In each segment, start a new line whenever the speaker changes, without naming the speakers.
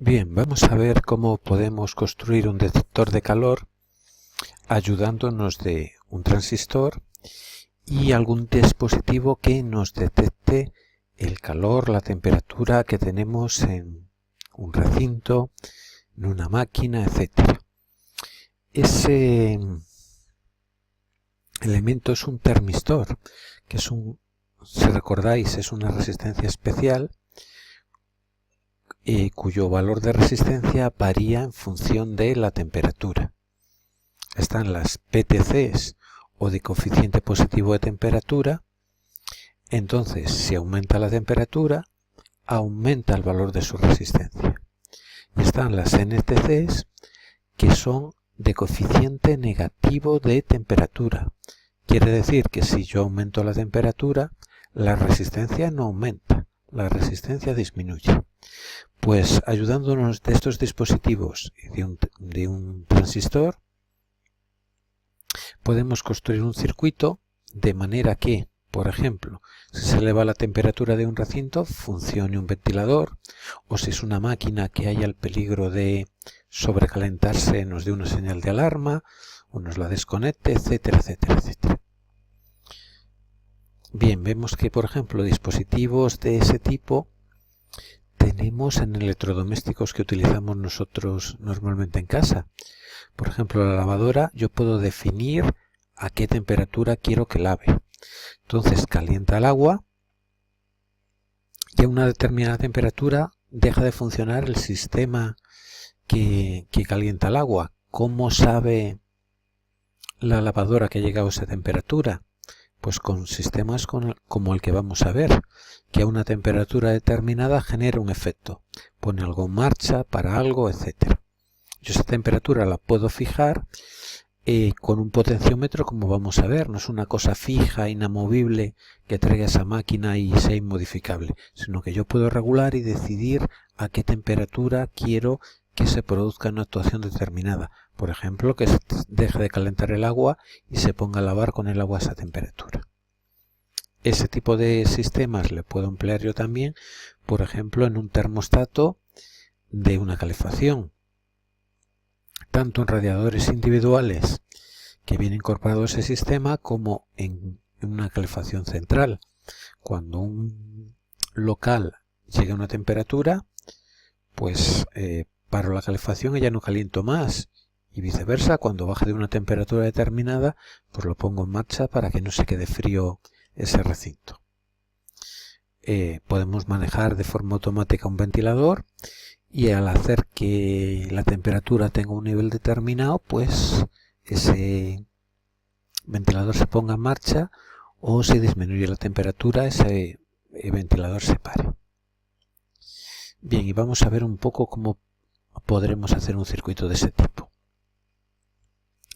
Bien, vamos a ver cómo podemos construir un detector de calor ayudándonos de un transistor y algún dispositivo que nos detecte el calor, la temperatura que tenemos en un recinto, en una máquina, etc. Ese elemento es un termistor, que es si recordáis, es una resistencia especial cuyo valor de resistencia varía en función de la temperatura. Están las PTCs o de coeficiente positivo de temperatura. Entonces, si aumenta la temperatura, aumenta el valor de su resistencia. Y están las NTCs, que son de coeficiente negativo de temperatura. Quiere decir que si yo aumento la temperatura, la resistencia no aumenta, la resistencia disminuye. Pues ayudándonos de estos dispositivos y de un transistor, podemos construir un circuito de manera que, por ejemplo, si se eleva la temperatura de un recinto, funcione un ventilador, o si es una máquina que haya el peligro de sobrecalentarse, nos dé una señal de alarma, o nos la desconecte, etcétera, etcétera, etcétera. Bien, vemos que, por ejemplo, dispositivos de ese tipo tenemos en electrodomésticos que utilizamos nosotros normalmente en casa. Por ejemplo, la lavadora, yo puedo definir a qué temperatura quiero que lave. Entonces calienta el agua y a una determinada temperatura deja de funcionar el sistema que calienta el agua. ¿Cómo sabe la lavadora que ha llegado a esa temperatura? Pues con sistemas como el que vamos a ver, que a una temperatura determinada genera un efecto. Pone algo en marcha, para algo, etc. Yo esa temperatura la puedo fijar con un potenciómetro, como vamos a ver. No es una cosa fija, inamovible, que traiga esa máquina y sea inmodificable, sino que yo puedo regular y decidir a qué temperatura quiero que se produzca una actuación determinada. Por ejemplo, que se deje de calentar el agua y se ponga a lavar con el agua a esa temperatura. Ese tipo de sistemas le puedo emplear yo también, por ejemplo, en un termostato de una calefacción. Tanto en radiadores individuales que viene incorporado ese sistema como en una calefacción central. Cuando un local llega a una temperatura, pues paro la calefacción y ya no caliento más. Y viceversa, cuando baje de una temperatura determinada, pues lo pongo en marcha para que no se quede frío ese recinto. Podemos manejar de forma automática un ventilador y al hacer que la temperatura tenga un nivel determinado, pues ese ventilador se ponga en marcha, o si disminuye la temperatura, ese ventilador se pare. Bien, y vamos a ver un poco cómo podremos hacer un circuito de ese tipo.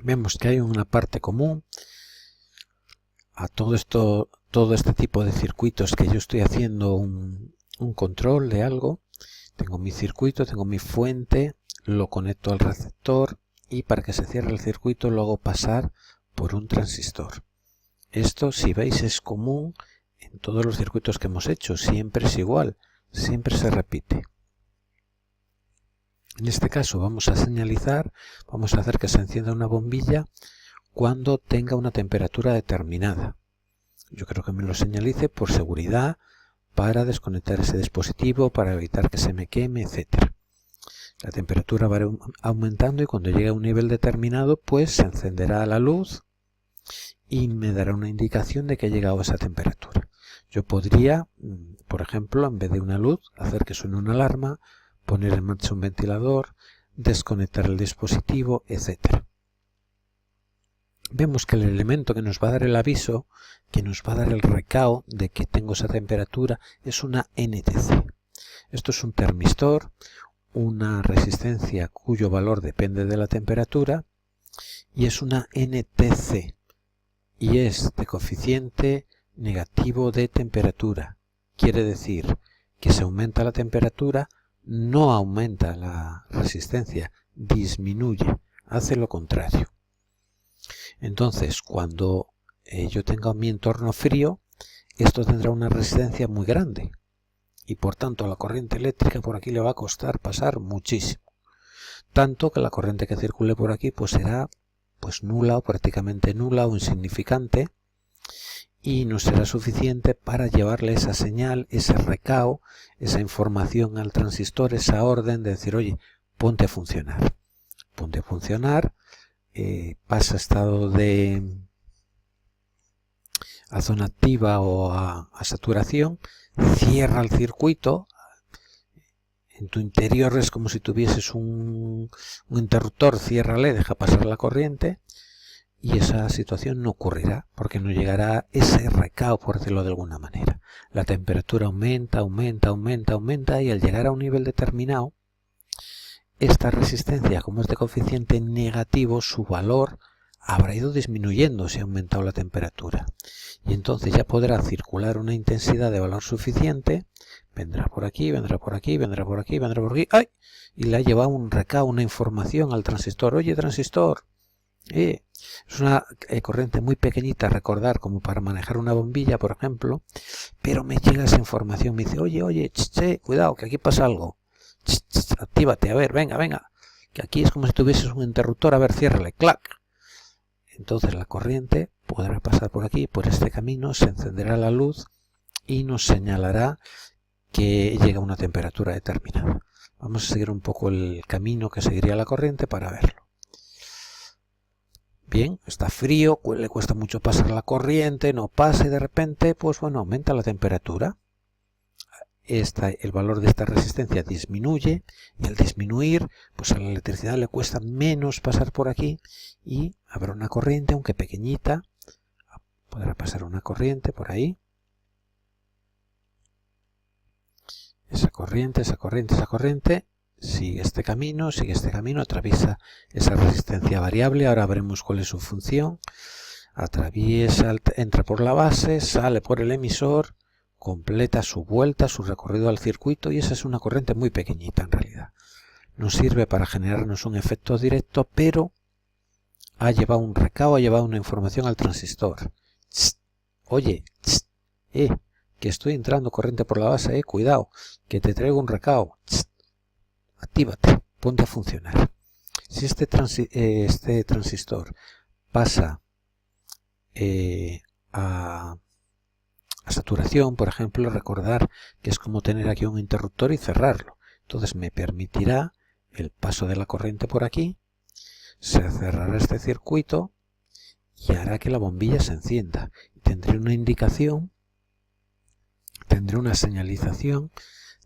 Vemos que hay una parte común a todo este tipo de circuitos que yo estoy haciendo un control de algo. Tengo mi circuito, tengo mi fuente, lo conecto al receptor y para que se cierre el circuito lo hago pasar por un transistor. Esto, si veis, es común en todos los circuitos que hemos hecho, siempre es igual, siempre se repite. En este caso vamos a señalizar, vamos a hacer que se encienda una bombilla cuando tenga una temperatura determinada. Yo creo que me lo señalice por seguridad, para desconectar ese dispositivo, para evitar que se me queme, etc. La temperatura va aumentando y cuando llegue a un nivel determinado, pues se encenderá la luz y me dará una indicación de que ha llegado a esa temperatura. Yo podría, por ejemplo, en vez de una luz, hacer que suene una alarma, poner en marcha un ventilador, desconectar el dispositivo, etc. Vemos que el elemento que nos va a dar el aviso, que nos va a dar el recao de que tengo esa temperatura, es una NTC. Esto es un termistor, una resistencia cuyo valor depende de la temperatura, y es una NTC, y es de coeficiente negativo de temperatura. Quiere decir que si aumenta la temperatura, no aumenta la resistencia, disminuye, hace lo contrario. Entonces, cuando yo tenga mi entorno frío, esto tendrá una resistencia muy grande. y por tanto la corriente eléctrica por aquí le va a costar pasar muchísimo. Tanto que la corriente que circule por aquí pues será pues nula o prácticamente nula o insignificante, y no será suficiente para llevarle esa señal, ese recao, esa información al transistor, esa orden de decir, oye, ponte a funcionar. Ponte a funcionar, pasa a estado a zona activa o a saturación, cierra el circuito. En tu interior es como si tuvieses un interruptor, ciérrale, deja pasar la corriente, y esa situación no ocurrirá porque no llegará ese recao, por decirlo de alguna manera. La temperatura aumenta, aumenta, aumenta, aumenta, y al llegar a un nivel determinado, esta resistencia, como es de coeficiente negativo, su valor habrá ido disminuyendo si ha aumentado la temperatura. Y entonces ya podrá circular una intensidad de valor suficiente, vendrá por aquí, vendrá por aquí, vendrá por aquí, vendrá por aquí, ¡ay! Y le ha llevado un recao, una información al transistor. Oye, transistor, es una corriente muy pequeñita, recordar, como para manejar una bombilla, por ejemplo, pero me llega esa información, me dice, oye, cuidado, que aquí pasa algo. Actívate, a ver, venga, que aquí es como si tuvieses un interruptor, a ver, ciérrale, clac. Entonces la corriente podrá pasar por aquí, por este camino, se encenderá la luz y nos señalará que llega a una temperatura determinada. Vamos a seguir un poco el camino que seguiría la corriente para verlo. Bien, está frío, le cuesta mucho pasar la corriente, no pasa y de repente, pues bueno, aumenta la temperatura. El valor de esta resistencia disminuye, y al disminuir, pues a la electricidad le cuesta menos pasar por aquí y habrá una corriente, aunque pequeñita, podrá pasar una corriente por ahí. Esa corriente, sigue este camino, atraviesa esa resistencia variable, ahora veremos cuál es su función, atraviesa, entra por la base, sale por el emisor, completa su vuelta, su recorrido al circuito, y esa es una corriente muy pequeñita en realidad. No sirve para generarnos un efecto directo, pero ha llevado un recao, ha llevado una información al transistor. Oye, que estoy entrando corriente por la base, cuidado, que te traigo un recao. Actívate, ponte a funcionar. Si este transistor pasa a saturación, por ejemplo, recordar que es como tener aquí un interruptor y cerrarlo. Entonces me permitirá el paso de la corriente por aquí, se cerrará este circuito y hará que la bombilla se encienda. Tendré una indicación, tendré una señalización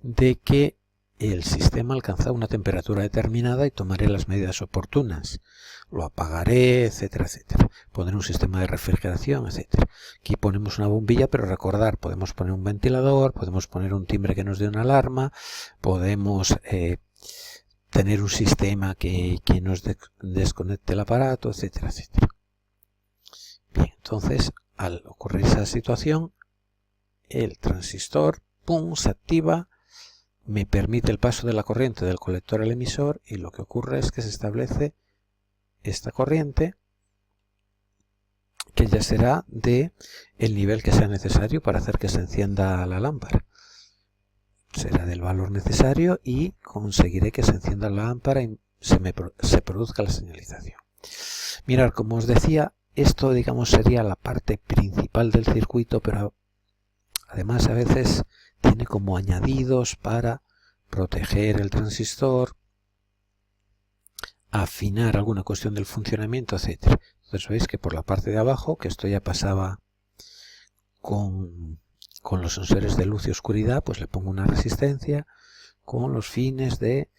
de que el sistema ha alcanzado una temperatura determinada y tomaré las medidas oportunas. Lo apagaré, etcétera, etcétera. Pondré un sistema de refrigeración, etcétera. Aquí ponemos una bombilla, pero recordar, podemos poner un ventilador, podemos poner un timbre que nos dé una alarma, podemos tener un sistema que nos desconecte el aparato, etcétera, etcétera. Bien, entonces, al ocurrir esa situación, el transistor, ¡pum!, se activa, me permite el paso de la corriente del colector al emisor, y lo que ocurre es que se establece esta corriente, que ya será de el nivel que sea necesario para hacer que se encienda la lámpara. Será del valor necesario y conseguiré que se encienda la lámpara y se produzca la señalización. Mirad, como os decía, esto digamos sería la parte principal del circuito, pero además a veces tiene como añadidos para proteger el transistor, afinar alguna cuestión del funcionamiento, etc. Entonces veis que por la parte de abajo, que esto ya pasaba con los sensores de luz y oscuridad, pues le pongo una resistencia con los fines de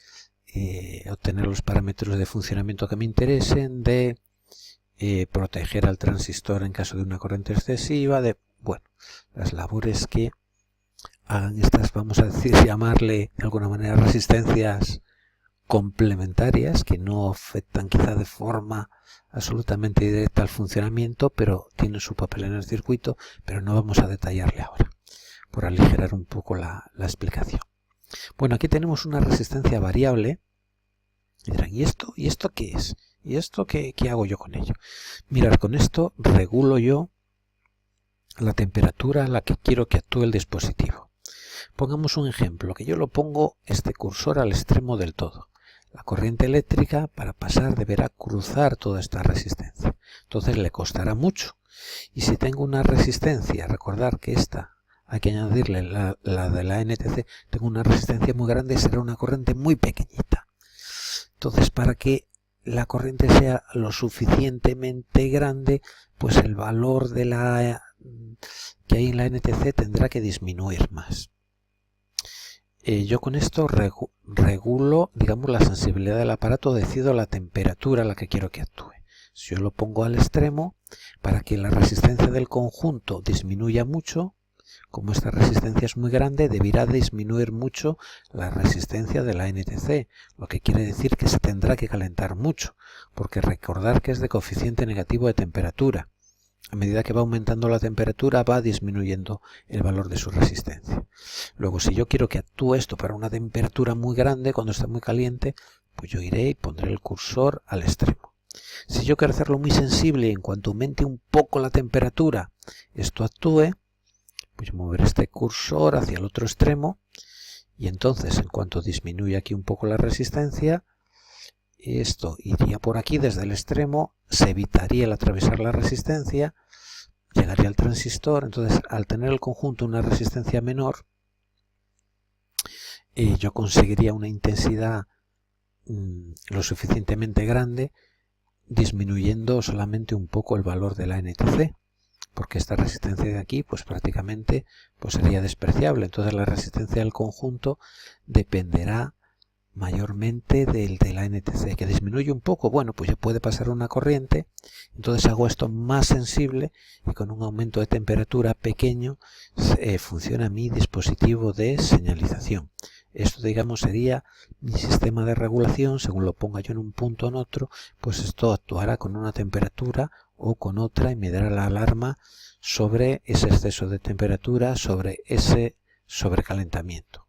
obtener los parámetros de funcionamiento que me interesen, de proteger al transistor en caso de una corriente excesiva, de, bueno, las labores que hagan estas, vamos a decir, llamarle de alguna manera resistencias complementarias, que no afectan quizá de forma absolutamente directa al funcionamiento, pero tienen su papel en el circuito, pero no vamos a detallarle ahora, por aligerar un poco la explicación. Bueno, aquí tenemos una resistencia variable, y dirán, ¿y esto qué es? ¿Y esto qué hago yo con ello? Mirad, con esto regulo yo la temperatura a la que quiero que actúe el dispositivo. Pongamos un ejemplo, que yo lo pongo este cursor al extremo del todo. La corriente eléctrica, para pasar, deberá cruzar toda esta resistencia. Entonces le costará mucho. Y si tengo una resistencia, recordar que esta hay que añadirle la de la NTC, tengo una resistencia muy grande, será una corriente muy pequeñita. Entonces, para que la corriente sea lo suficientemente grande, pues el valor de la que hay en la NTC tendrá que disminuir más. Yo con esto regulo, digamos, la sensibilidad del aparato, decido la temperatura a la que quiero que actúe. Si yo lo pongo al extremo, para que la resistencia del conjunto disminuya mucho, como esta resistencia es muy grande, deberá disminuir mucho la resistencia de la NTC, lo que quiere decir que se tendrá que calentar mucho, porque recordar que es de coeficiente negativo de temperatura. A medida que va aumentando la temperatura va disminuyendo el valor de su resistencia. Luego, si yo quiero que actúe esto para una temperatura muy grande, cuando está muy caliente, pues yo iré y pondré el cursor al extremo. Si yo quiero hacerlo muy sensible y en cuanto aumente un poco la temperatura, esto actúe, pues mover este cursor hacia el otro extremo y entonces en cuanto disminuya aquí un poco la resistencia, esto iría por aquí desde el extremo, se evitaría el atravesar la resistencia, llegaría al transistor. Entonces, al tener el conjunto una resistencia menor, yo conseguiría una intensidad lo suficientemente grande, disminuyendo solamente un poco el valor de la NTC, porque esta resistencia de aquí pues prácticamente pues sería despreciable. Entonces la resistencia del conjunto dependerá mayormente del de la NTC, que disminuye un poco. Bueno, pues ya puede pasar una corriente, entonces hago esto más sensible y con un aumento de temperatura pequeño funciona mi dispositivo de señalización. Esto, digamos, sería mi sistema de regulación. Según lo ponga yo en un punto o en otro, pues esto actuará con una temperatura o con otra y me dará la alarma sobre ese exceso de temperatura, sobre ese sobrecalentamiento.